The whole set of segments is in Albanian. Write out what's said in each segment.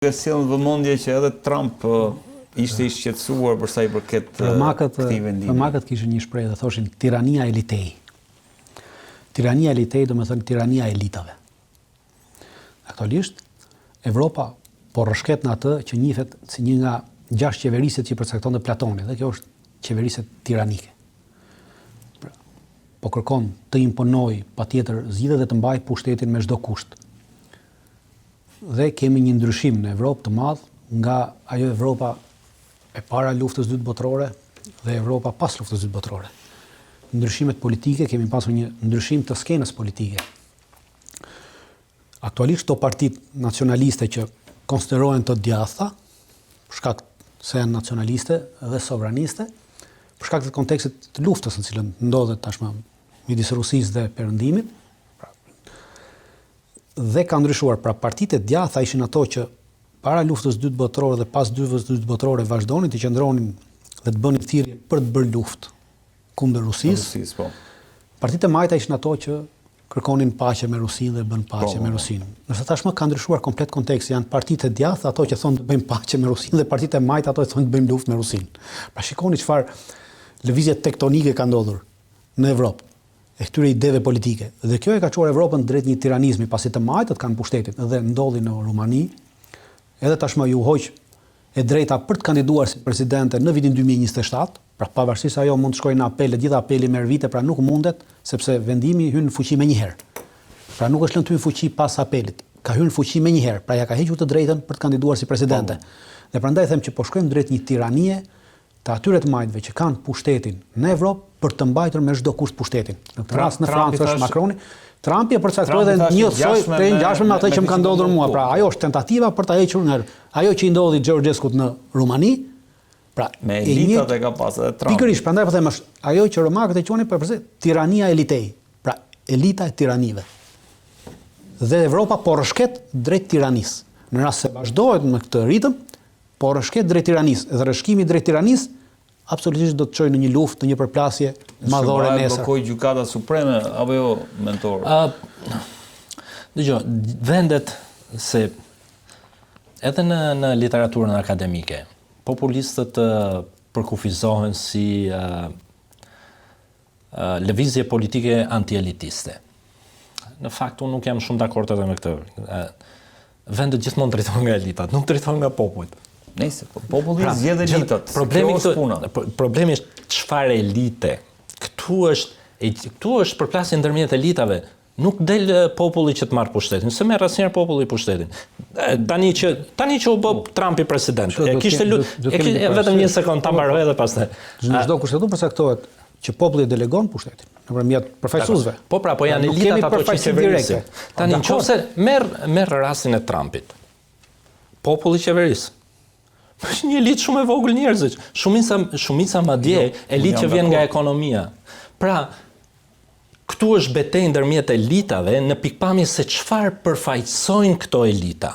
Ka sjellën vëmendje që edhe Trump ishte i shqetësuar për sa i përket këtij vendimi. Makët kishin një shprehje dhe thoshin tirania elitei. Tirania elitei do të thënë tirania e elitave. Aktualisht Evropa po rrshket në atë që njihet si një nga 6 qeveriset që përcaktonte Platoni, dhe kjo është qeverisje tiranike. Po kërkon të imponoj patjetër zgjidhjet dhe të mbaj pushtetin me çdo kusht. Dhe kemi një ndryshim në Evropë të madh nga ajo Evropa e para luftës së dytë botërore dhe Evropa pas luftës së dytë botërore. Ndryshimet politike, kemi pasur një ndryshim të skenës politike. Aktualisht to partitë nacionaliste që konsiderohen të djathta, për shkak se janë nacionaliste dhe sovraniste, për shkak të kontekstit të luftës në cilën ndodhet tashmë midis Rusisë dhe Perëndimit, dhe ka ndryshuar. Pra partitë e djathta ishin ato që para luftës së dytë botërore dhe pas luftës së dytë botërore vazhdonin të qëndronin dhe të bënin thirrje për të bërë luftë kundër Rusisë. Po. Partitë e majta ishin ato që kërkonin paqe me Rusinë dhe bën paqe me Rusinë. Nëse tashmë ka ndryshuar komplet konteksti, janë partitë e djathta ato që thonë të bëjmë paqe me Rusinë dhe partitë e majta ato që thonë të bëjmë luftë me Rusinë. Pra shikoni çfarë lëvizje tektonike ka ndodhur në Evropë e këtyre ideve politike. Dhe kjo e ka çuar Evropën drejt një tiranizmi, pasi të majtët kanë pushtetin dhe ndodhi në Rumani, edhe tashmë ju hoq e drejta për të kandiduar si presidente në vitin 2027, pra pavarësisht ajo mund të shkojë në apel, gjithë apeli merr vite, pra nuk mundet, sepse vendimi hyn në fuqi menjëherë. Pra nuk është lënë të hyjë në fuqi pas apelit, ka hyrë në fuqi menjëherë, pra ja ka hequr të drejtën për të kandiduar si presidente. Dhe prandaj them që po shkojmë drejt një tiranie të atyre të majtëve që kanë pushtetin në Evropë për të mbajtur me çdo kusht pushtetin. Në këtë rast në Francë është Macroni. Trumpi e përcaktoi dhe njësoj të ngjashme me atë që më ka ndodhur mua. Pra ajo është tentativa për ta hequr nga ajo që i ndodhi Georgescut në Rumani. Pra me elitat e ka pasur edhe Trumpi. Pikërisht, prandaj po them është ajo që romakët e quanin përse tirania elitei. Pra elita e tiranive. Dhe Evropa po rrshket drejt tiranisë. Në rast se vazhdohet me këtë ritëm, po rrshket drejt tiranisë. Dhe rrshkimi drejt tiranisë absolutisht do të çojë në një luftë, në një përplasje madhore nesër. Blokoi gjykata supreme apo jo, mentor? Dëgjoj, vendet se edhe në literaturën akademike, populistët përkufizohen si lëvizje politike antielitiste. Në fakt unë nuk jam shumë dakord edhe me këtë. Vendet gjithmonë drejtohen nga elitat, nuk drejtohen nga popujt. Nëse populli zgjedh elitat. Problemi është çfarë elite. Këtu është përplasje ndërmjet elitave. Nuk del populli që të marrë pushtetin, se merr asnjëherë populli pushtetin. Tani që u bë Trumpi president, vetëm një sekond ta mbaroj edhe pastaj. Në çdo kushtetues përcaktohet që populli delegon pushtetin nëpërmjet përfaqësuesve. Po pra, po janë elitat ato që qeverisin. Tani nëse merr rastin e Trumpit. Populli qeveris. Është një elit shumë e vogël njerëzish, shumica madje elit që vjen nga ekonomia. Pra, këtu është betejë ndërmjet elitave në pikpamje se çfarë përfaqësojnë këto elita.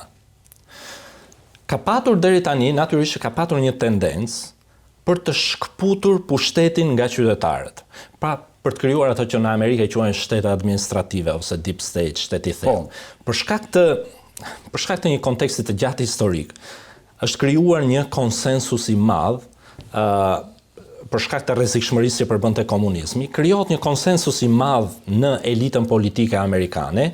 Ka patur deri tani, natyrisht ka patur një tendencë për të shkputur pushtetin nga qytetarët. Pra, për të krijuar ato që në Amerikë quhen shtete administrative ose deep state, shteti i thellë. Për shkak të një konteksti të gjatë historik, është krijuar një konsensus i madh për shkak të rrezikshmërisë që përbënte komunizmi, krijohet një konsensus i madh në elitën politike amerikane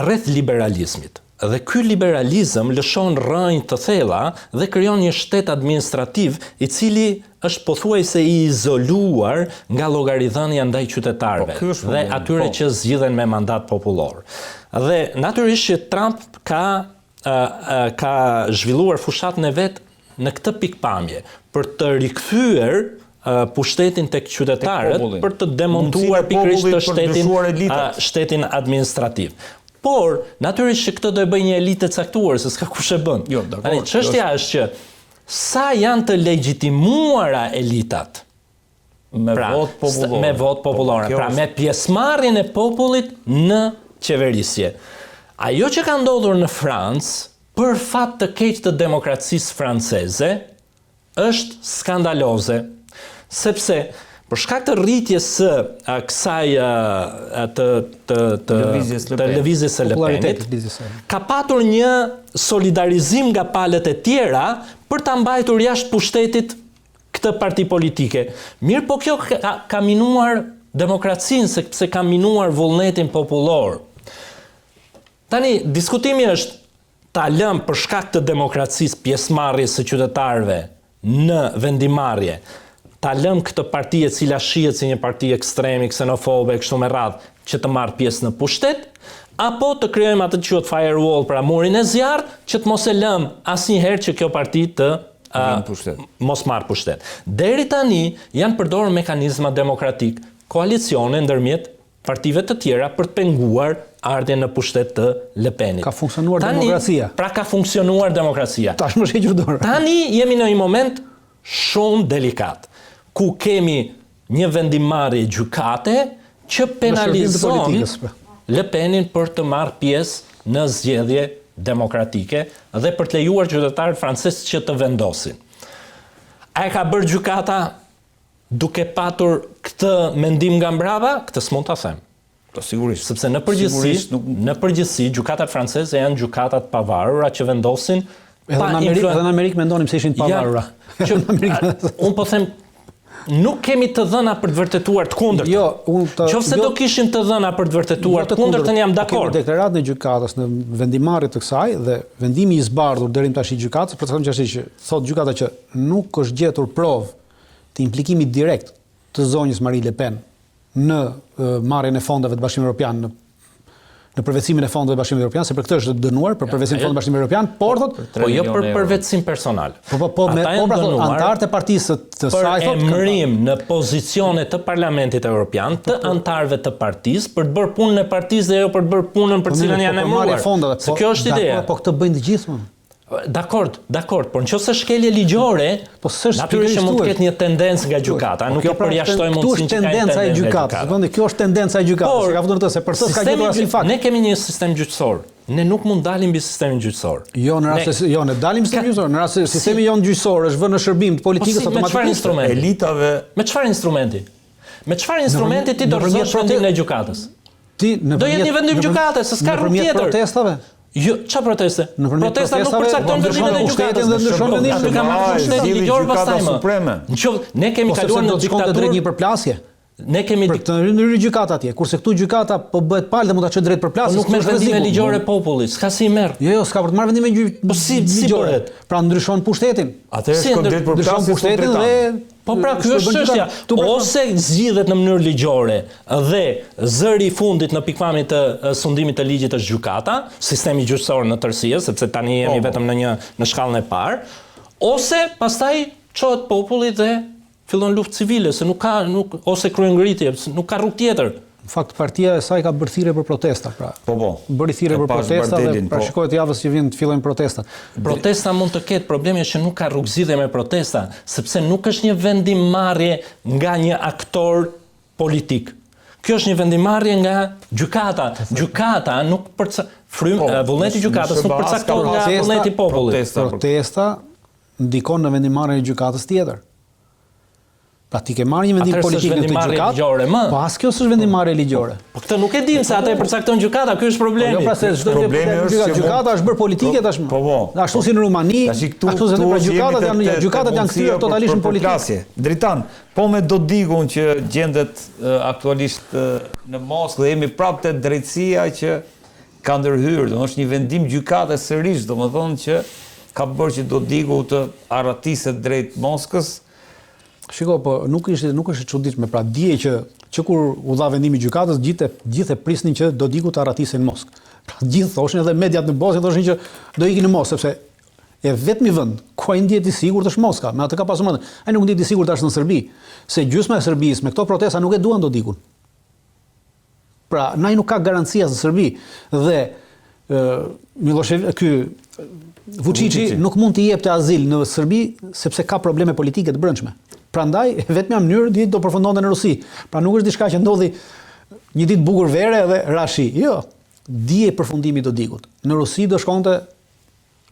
rreth liberalizmit. Dhe ky liberalizëm lëshon rrënjë të thella dhe krijon një shtet administrativ i cili është pothuajse i izoluar nga llogaridhënia ndaj qytetarëve dhe atyre që zgjidhen me mandat popullor. Dhe natyrisht që Trump ka zhvilluar fushatën e vet në këtë pikpamje për të rikthyer pushtetin tek qytetarët, për të demontuar pikërisht shtetin administrativ. Por natyrisht që këtë do e bëjë një elitë e caktuar, se s'ka kush e bën. Çështja është që sa janë të legjitimuara elitat me vot popullore, pra me pjesëmarrjen e popullit në qeverisje. Ajo që ka ndodhur në Francë, për fat të keq të demokracisë franceze, është skandaloze, sepse Për shkak të rritjes së kësaj të lëvizjes së Le Penit, ka patur një solidarizim nga palët e tjera për ta mbajtur jashtë pushtetit këtë parti politike. Mirë, po kjo ka minuar demokracinë, sepse ka minuar vullnetin popullor. Tani, diskutimi është ta lëm për shkak të demokracisë pjesëmarrjes së qytetarëve në vendimarrje, ta lëm këtë parti e cila shihet si një parti ekstremi, ksenofobe, kështu me radhë, që të marrë pjesë në pushtet, apo të krijojmë atë që quhet firewall, pra murin e zjarr, që të mos e lëm asnjëherë që kjo parti të mos marrë pushtet. Deri tani janë përdorur mekanizma demokratik, koalicione ndërmjet partive të tjera për të penguar ardhjen në pushtet të Le Penit. Ka funksionuar demokracia. Pra ka funksionuar demokracia. Tashmë është hequr dorë. Tani jemi në një moment shumë delikat, ku kemi një vendimarrje gjykate që penalizon Le Penin për të marrë pjesë në zgjedhje demokratike dhe për të lejuar qytetarët francezë që të vendosin. A e ka bërë gjykata duke patur këtë mendim nga mbrapa? Këtë s'mund ta them. Po sigurisht. Sepse në përgjithësi gjykatat franceze janë gjykatat pavarura që vendosin edhe në Amerikë mendonim se ishin pavarura. Unë po them, nuk kemi të dhëna për të vërtetuar të kundërtën. Qofse do kishim të dhëna për të vërtetuar të kundërtën, jam dakord. Kemi deklaratën e gjykatës në vendimarrje të kësaj dhe vendimi i zbardhur deri tash i gjykatës, për të thënë që thotë gjykata që nuk është gjetur provë të implikimit direkt të zonjës Marine Le Pen në marrjen e fondeve të Bashkimit Evropian, në përvetësimin e fondeve të Bashkimit Evropian, se për këtë është dënuar për përvetësimin e fondeve të Bashkimit Evropian, por po jo për përvetësim personal. Po antarët e partisë të saj thotë për emërim në pozicione të Parlamentit Evropian të antarëve të partisë për të bërë punën e partisë dhe jo për të bërë punën për cilën janë emëruar. Se kjo është ideja. Po këtë bëjnë të gjithë. Dakord, por nëse shkelje ligjore, natyrisht mund të ketë një tendencë nga gjykata, nuk e përjashtoj mundësinë që ka tendenca e gjykatës. Kjo është tendenca e gjykatës, se ka vënë të se për të s'ka gjetur asnjë fakt. Ne kemi një sistem gjyqësor. Ne nuk mund dalim mbi sistemin gjyqësor. Ne dalim mbi sistemin gjyqësor. Në rast se sistemi jon gjyqësor është vënë në shërbim të politikës automatikisht elitave. Me çfarë instrumenti? Me çfarë instrumenti ti dorëzosh vendimin e gjykatës? Do jetë një vendim gjykate, se s'ka rrugë tjetër. Protestave? Jo, çfarë proteste? Protesta nuk përcakton vendimin e gjykatës. Aty ka marrë pushtetin ligjor pastaj më. Ne kemi kaluar në diktaturë drejt një përplasje. Ne kemi në gjykatë atje, kurse këtu gjykata po bëhet palë dhe mund ta çojë drejt përplasjes. Nuk merr vendime ligjore populli, s'ka si merr. Jo, s'ka për të marrë vendime po si bëhet? Pra ndryshon pushtetin. Atëherë shkon drejt përplasjes pushtetin dhe po pra ky është çështja. Ose zgjidhet në mënyrë ligjore dhe zëri i fundit në pikpamjen të sundimit të ligjit është gjykata, sistemi gjyqësor në tërësi, sepse tani jemi vetëm në shkallën e parë, ose pastaj çohet populli dhe fillon luftë civile, se ose kryen ngritje, nuk ka rrugë tjetër. Në fakt partia e saj ka bërë thirrje për protesta, pra. Bëri thirrje për protesta dhe pra shikohet javës që vjen të fillojnë protestat. Protesta mund të ketë, problemi është që nuk ka rrugëzidhje me protesta, sepse nuk është një vendimarrje nga një aktor politik. Kjo është një vendimarrje nga gjykata. Gjykata nuk vullneti i gjykatës nuk përcakton nga vullneti i popullit. Protesta ndikon në vendimarrjen e gjykatës tjetër. Pra ti ke marrë një vendim politik në të gjykatë, po as kjo s'është vendimmarrje ligjore. Po këtë nuk e dim se ata e përcakton gjykata, ky është problemi. Jo, pra se çdo gjykata është bërë politike tashmë. Ashtu si në Rumani, ashtu si në gjykatat janë kthyer totalisht në politikë. Dritan, po me Dodigun që gjendet aktualisht në Moskë dhe jemi prapë te drejtësia që ka ndërhyrë, është një vendim gjykate sërish, domethënë që ka bërë që Dodigu të arratiset drejt Moskës. Shiko, po nuk është e çuditshme, pra dije që kur u dha vendimi i gjykatës, gjithë e prisnin që Dodiku të arratisej në Moskë. Pra gjithë thoshin edhe mediat në Bosnjë thoshin që do ikin në Moskë, sepse e vetmi vend ku ai ndihet i sigurt është Moska. Me atë ka pasur mend. Ai nuk ndihet i sigurt tash në Serbi, se gjysma e Serbisë me këto protesta nuk e duan Dodikun. Pra, ai nuk ka garancia në Serbi dhe Vučići nuk mund t'i jepte azil në Serbi sepse ka probleme politike të brendshme. Prandaj vetmja mënyrë do përfundonte në Rusi. Pra nuk është diçka që ndodhi një ditë bukur vere dhe rashi. Jo, dije përfundimi i Dodikut. Në Rusi do shkonte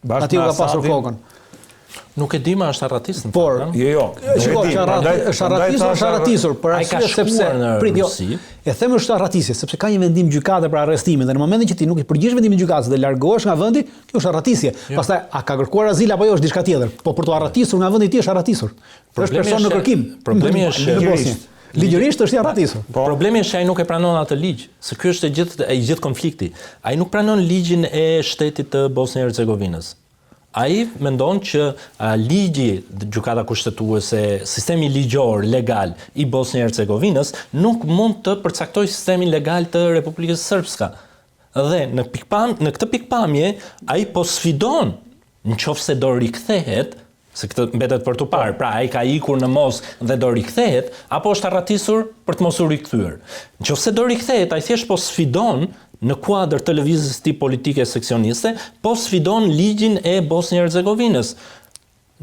aty ka pasur kokën. Nuk e di ma është arratist në Por, Jo. është arratisur, për arsye sepse e them është arratisje, sepse ka një vendim gjykate për arrestimin dhe në momentin që ti nuk i përgjigjesh vendimin gjykatës dhe largohesh nga vendi, kjo është arratisje. Pastaj a ka kërkuar azil apo jo është diçka tjetër. Po për të arratisur nga vendi i tij është arratisur. Është person në kërkim. Problemi është ligjërisht është i arratisur. Problemi është se ai nuk e pranon atë ligj, se ky është i gjithë konflikti. Ai nuk pranon ligjin e shtetit të Bosnjë-Hercegovinës. Ai mendon që ligji, gjykata kushtetuese, sistemi ligjor legal i Bosnjë-Hercegovinës nuk mund të përcaktojë sistemin legal të Republikës Srpska. Dhe në këtë pikpamje ai po sfidon, nëse do rikthehet, se këtë mbetet për tu parë, pra ai ka ikur në Moskë dhe do rikthehet, apo është arratisur për të mos u rikthyer. Nëse do rikthehet, ai thjesht po sfidon në kuadër të lëvizjes së tij politike seksioniste, po sfidon ligjin e Bosnjë-Hercegovinës.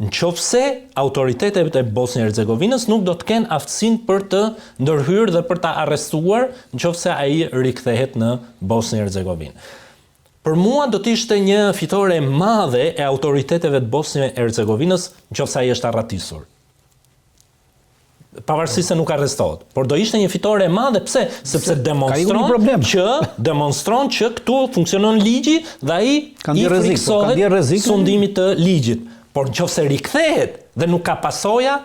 Nëse autoritetet e Bosnjë-Hercegovinës nuk do të kenë aftësinë për të ndërhyrë dhe për ta arrestuar nëse ai rikthehet në Bosnjë-Hercegovinë. Për mua do të ishte një fitore e madhe e autoriteteve të Bosnjë-Hercegovinës nëse ai është arratisur. Pavarësisht se nuk arrestohet, por do ishte një fitore e madhe, pse? Sepse demonstron që këtu funksionon ligji dhe ai i friksohet sundimit të ligjit. Por nëse rikthehet dhe nuk ka pasoja,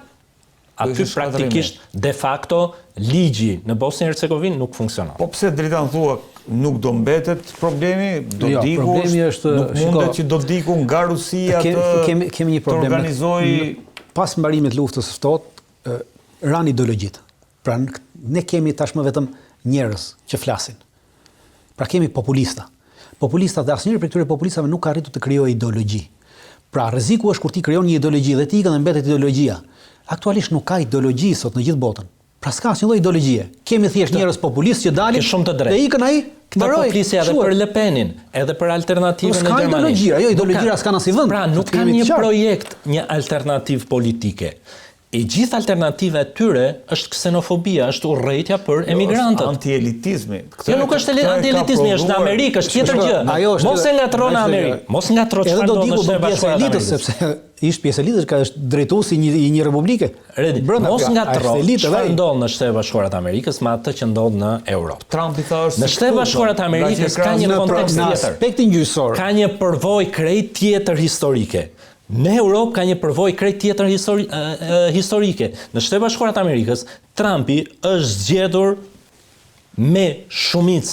aty praktikisht de facto ligji në Bosnjë-Hercegovinë nuk funksionon. Po pse drejtan thua nuk do mbetet problemi, problemi është nuk mundet që Dodiku nga Rusia kemi një problem. Të organizojë pas mbarimit luftës së ftohtë ran ideologjit. Pra ne kemi tashmë vetëm njerëz që flasin. Pra kemi populista. Populistat dhe asnjëri prej këtyre populistave nuk ka arritur të krijojë ideologji. Pra rreziku është kur ti krijon një ideologji dhe ti ikën dhe mbetet ideologjia. Aktualisht nuk ka ideologji sot në gjithë botën. Pra s'ka asnjë lloj ideologjie. Kemi thjesht njerëz populistë që dalin dhe ikën ai. Këtë po flisja edhe për Le Penin, edhe për alternativën e Gjermanisë. S'ka ideologjia, ideologjia s'ka në asnjë vend. Pra nuk ka një projekt, një alternativë politike. E gjithë alternativa e tyre është ksenofobia, është urrëtia për emigrantët. Antielitizmi. Jo, nuk është antielitizmi, është në Amerikë, është tjetër gjë. Mos e ngatron në Amerikë. Mos ngatro çfarë do në Shtetet Bashkuara të Amerikës, sepse ish pjesë e elitës ka është drejtuesi i një republike. Mos ngatro çfarë ndodh në Shtetet Bashkuara të Amerikës me atë që ndodh në Europë. Trumpi tha është në Shtetet Bashkuara të Amerikës ka një kontekst tjetër. Aspektin gjyqësor. Ka një përvojë krejt tjetër historike. Në Europë ka një përvojë krejt tjetër historike. Në Shtetet Bashkuara të Amerikës, Trumpi është zgjedhur me shumicë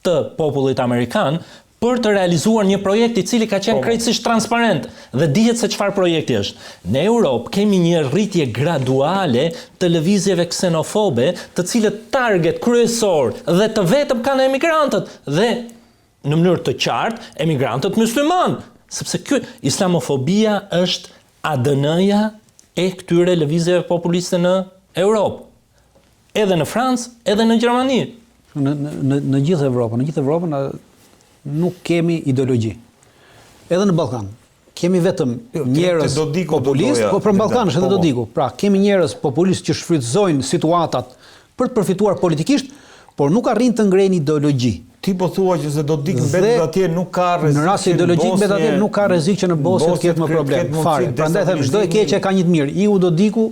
të popullit amerikan për të realizuar një projekt i cili ka qenë krejtësisht transparent dhe dihet se çfarë projekti është. Në Europë kemi një rritje graduale të lëvizjeve ksenofobe, të cilët target kryesor dhe të vetëm kanë emigrantët dhe në mënyrë të qartë emigrantët musliman. Sepse islamofobia është ADN-ja e këtyre lëvizjeve populiste në Europë. Edhe në Francë, edhe në Gjermani. Në gjithë Evropën nuk kemi ideologji. Edhe në Ballkan kemi vetëm njerëz populistë, po për Ballkan është edhe Dodiku. Pra kemi njerëz populistë që shfrytëzojnë situatat për të përfituar politikisht, por nuk arrin të ngrenë ideologji. Ti po thua që se Dodik mbetet atje nuk ka rrezik. Në rast ideologjik mbetet atje nuk ka rrezik që në Bosnjë të ketë më problem. Fare. Prandaj them çdo e keqe ka një të mirë. Iu Dodiku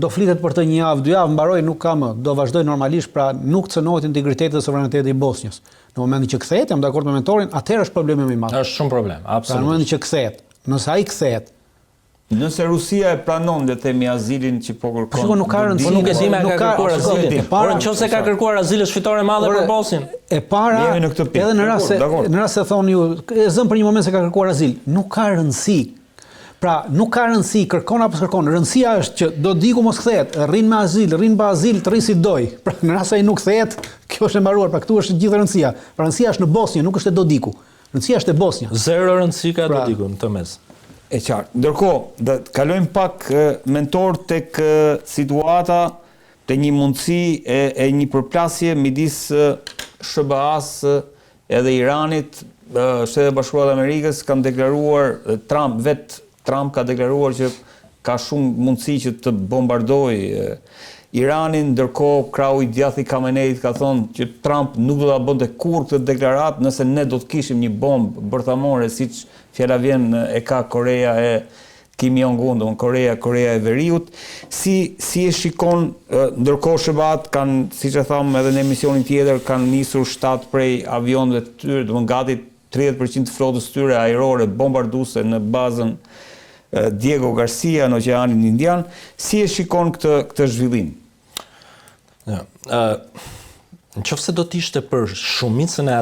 do flitet për të një javë, 2 javë, mbaroi nuk ka më. Do vazhdoj normalisht, pra nuk cënohet integriteti dhe sovraniteti i Bosnjës. Në momentin që kthehet, jam dakord me mentorin, atëherë është problemi më i madh. Është shumë problem, absolutisht. Pra në momentin që kthehet, nëse ai kthehet, nëse Rusia e pranon le të themi azilin që po kërkon. Po nuk ka rëndësi, nuk e di me ka kërkuar azilin. Por nëse ka kërkuar azil është fitore e madhe për Bosnjën. E para, edhe në rast se thoni ju, e zëm për një moment se ka kërkuar azil, nuk ka rëndësi. Pra, nuk ka rëndësi, kërkon apo s'kërkon. Rëndësia është që Dodiku mos kthehet, rrin me azil, rrin pa azil, të rri si doj. Pra, në rast se ai nuk kthehet, kjo është e mbaruar. Pra, këtu është gjithë rëndësia. Pra, rëndësia është në Bosnjë, nuk është e Dodiku. Rëndësia është e Bosnjë. Zero rëndësi ka Dodiku në të mes. E qartë. Ndërkohë, dhe kalojmë pak mentor tek situata të një mundësi e një përplasje midis SBA-s edhe Iranit. Shtetet Bashkuara të Amerikës kanë deklaruar, Trump ka deklaruar që ka shumë mundësi që të bombardojë Iranin, ndërkohë krau i djathi Khameneit ka thonë që Trump nuk do ta bënte kurrë këtë deklaratë nëse ne do të kishim një bombë bërthamore siç fjala vjen e ka Korea e Kim Jong-un, Korea e Veriut, si e shikon, ndërkohë SBA-t kanë, siç e tham edhe në emisionin tjetër, kanë nisur 7 prej avionëve të tyre, do të gati 30% të flotës tyre ajrore bombarduese në bazën Diego Garcia në Oqeanin Indian. Si e shikon këtë zhvillim? Nëse do të ishte për shumicën e